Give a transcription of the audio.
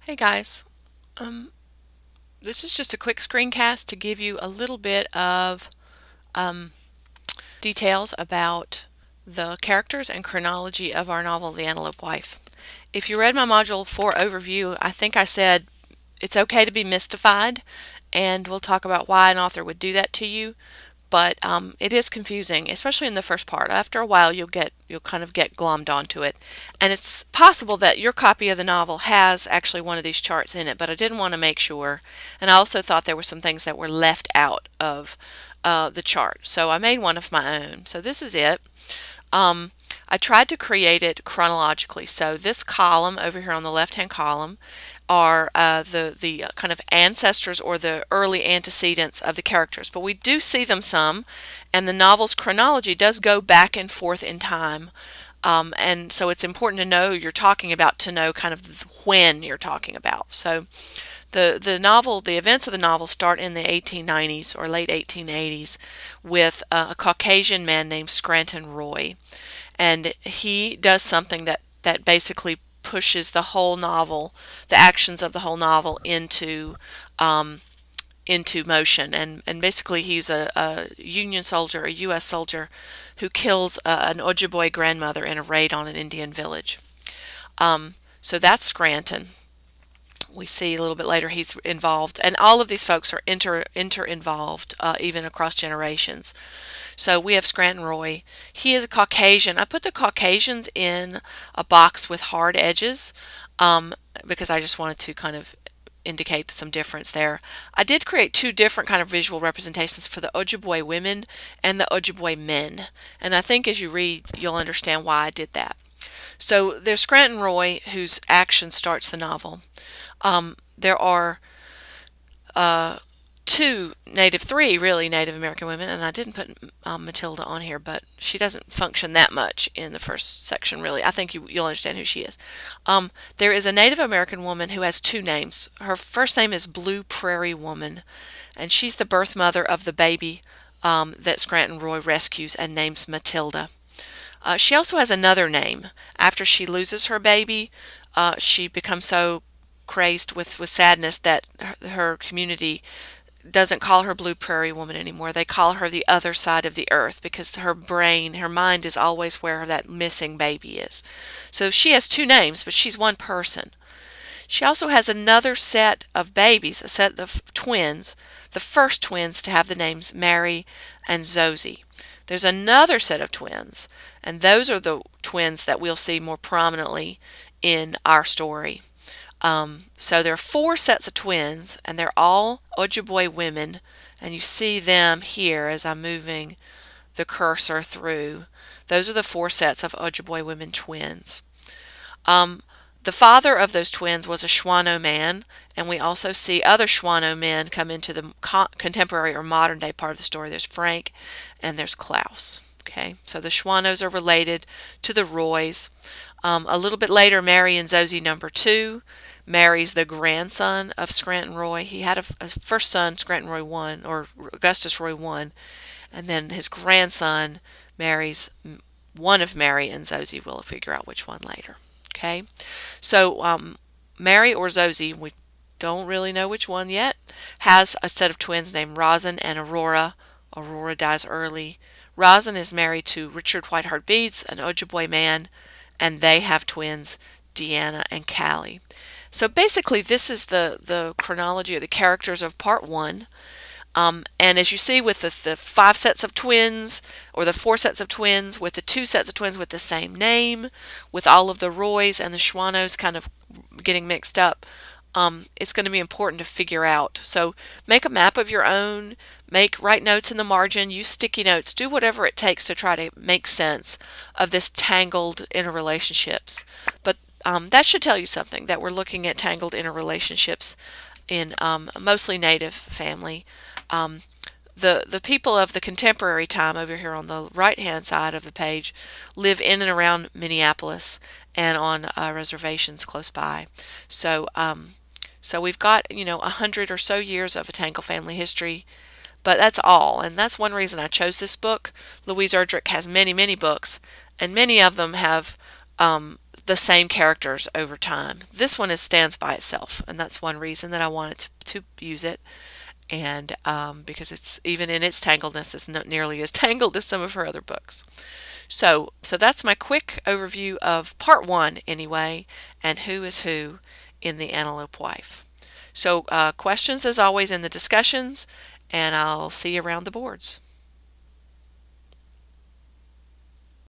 Hey guys, um, this is just a quick screencast to give you a little bit of um, details about the characters and chronology of our novel, The Antelope Wife. If you read my Module 4 overview, I think I said it's okay to be mystified, and we'll talk about why an author would do that to you. But it is confusing, especially in the first part. After a while, you'll kind of get glommed onto it, and it's possible that your copy of the novel has actually one of these charts in it. But I didn't want to make sure, and I also thought there were some things that were left out of the chart, so I made one of my own. So this is it. I tried to create it chronologically. So this column over here on the left-hand column are the kind of ancestors or the early antecedents of the characters, but we do see them some, and the novel's chronology does go back and forth in time. And so it's important to know you're talking about to know kind of when you're talking about. So the events of the novel start in the 1890s or late 1880s with a Caucasian man named Scranton Roy, and he does something that basically pushes the whole novel, the actions of the whole novel into motion. And basically he's a Union soldier, a U.S. soldier, who kills an Ojibwe grandmother in a raid on an Indian village. So that's Scranton. We see a little bit later he's involved, and all of these folks are involved even across generations. So we have Scranton Roy. He is a Caucasian. I put the Caucasians in a box with hard edges because I just wanted to kind of indicate some difference there. I did create two different kind of visual representations for the Ojibwe women and the Ojibwe men, and I think as you read you'll understand why I did that. So there's Scranton Roy, whose action starts the novel. There are three really Native American women, and I didn't put Matilda on here, but she doesn't function that much in the first section, really. I think you'll understand who she is. There is a Native American woman who has two names. Her first name is Blue Prairie Woman, and she's the birth mother of the baby that Scranton Roy rescues and names Matilda. She also has another name. After she loses her baby, she becomes so crazed with sadness that her community doesn't call her Blue Prairie Woman anymore. They call her the other side of the earth because her mind is always where that missing baby is. So she has two names, but she's one person. She also has another set of babies, a set of twins, the first twins to have the names Mary and Zosie. There's another set of twins, and those are the twins that we'll see more prominently in our story. So there are four sets of twins, and they're all Ojibwe women, and you see them here as I'm moving the cursor through. Those are the four sets of Ojibwe women twins. The father of those twins was a Shawano man, and we also see other Shawano men come into the contemporary or modern day part of the story. There's Frank and there's Klaus. Okay, so the Shawanos are related to the Roys. A little bit later, Mary and Zosie number 2. Mary's the grandson of Scranton Roy. He had a first son, Scranton Roy 1, or Augustus Roy 1, and then his grandson marries one of Mary and Zosie. We'll figure out which one later. Okay, so Mary or Zosie, we don't really know which one yet, has a set of twins named Rosin and Aurora. Aurora dies early. Rosin is married to Richard Whiteheart Beeds, an Ojibwe man, and they have twins, Deanna and Callie. So basically this is the chronology of the characters of part 1. And as you see with the 5 sets of twins, or the 4 sets of twins, with the 2 sets of twins with the same name, with all of the Roys and the Shawanos kind of getting mixed up, it's going to be important to figure out. So make a map of your own, write notes in the margin, use sticky notes, do whatever it takes to try to make sense of this tangled interrelationships. But that should tell you something, that we're looking at tangled interrelationships in mostly Native family. The people of the contemporary time over here on the right hand side of the page live in and around Minneapolis and on reservations close by. So so we've got 100 or so years of a Tangle family history, but that's all, and that's one reason I chose this book. Louise Erdrich has many books, and many of them have the same characters over time. This one stands by itself, and that's one reason that I wanted to use it. And because it's, even in its tangledness, it's not nearly as tangled as some of her other books. So that's my quick overview of part one anyway, and who is who in The Antelope Wife. So questions as always in the discussions, and I'll see you around the boards.